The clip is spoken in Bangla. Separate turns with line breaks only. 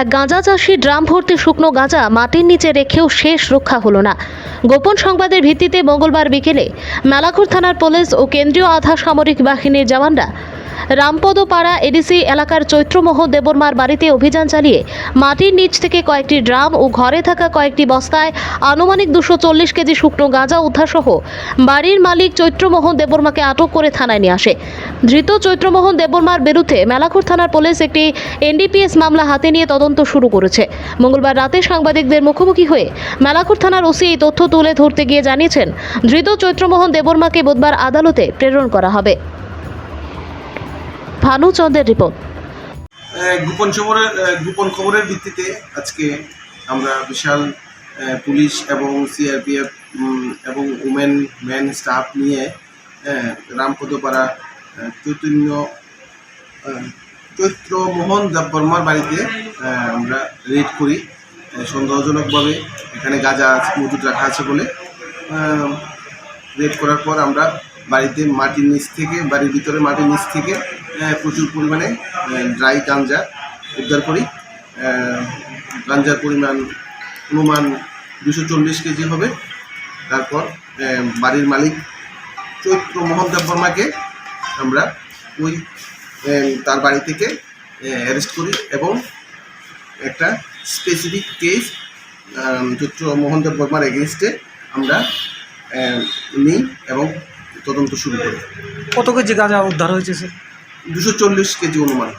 এক গাঁজা চাষি ড্রাম ভর্তি শুকনো গাঁজা মাটির নিচে রেখেও শেষ রক্ষা হলো না। গোপন সংবাদের ভিত্তিতে মঙ্গলবার বিকেলে মেলাঘর থানার পুলিশ ও কেন্দ্রীয় আধা সামরিক বাহিনীর জওয়ানরা রামপদপাড়া এডিসি এলাকার চৈত্রমোহন দেববর্মার বাড়িতে অভিযান চালিয়ে মাটির নিচ থেকে কয়েকটি ড্রাম ও ঘরে থাকা কয়েকটি বস্তায় আনুমানিক 240 কেজি শুকনো গাঁজা উদ্ধারসহ বাড়ির মালিক চৈত্রমোহন দেববর্মাকে আটক করে থানায় নিয়ে আসে। ধৃত চৈত্রমোহন দেববর্মার বিরুদ্ধে মেলাঘর থানার পুলিশ একটি এনডিপিএস মামলা হাতে নিয়ে তদন্ত শুরু করেছে। মঙ্গলবার রাতে সাংবাদিকদের মুখোমুখি হয়ে মেলাঘর থানার ওসি এই তথ্য তুলে ধরতে গিয়ে জানিয়েছেন, ধৃত চৈত্রমোহন দেববর্মাকে বুধবার আদালতে প্রেরণ করা হবে। ভানুচন্দ্রের রিপোর্ট।
গোপন খবরের ভিত্তিতে আজকে আমরা বিশাল পুলিশ এবং সিআরপিএফ এবং ম্যান স্টাফ নিয়ে রামপদপাড়া চৈত্রমোহন দেববর্মার বাড়িতে আমরা রেড করি। সন্দেহজনকভাবে এখানে গাঁজা মজুদ রাখা আছে বলে রেড করার পর আমরা বাড়ির ভিতরে মাটির নিচ থেকে প্রচুর পরিমাণে ড্রাই গাঞ্জা উদ্ধার করি। গাঞ্জার পরিমাণ অনুমান 240 কেজি হবে। তারপর বাড়ির মালিক চৈত্রমোহন দেববর্মাকে আমরা তার বাড়ি থেকে অ্যারেস্ট করি এবং একটা স্পেসিফিক কেস চৈত্রমোহন দেববর্মার এগেনস্টে আমরা নিই এবং তদন্ত শুরু করি।
কত কেজি গাঁজা উদ্ধার হয়েছে স্যার?
240 কেজি অনুমান।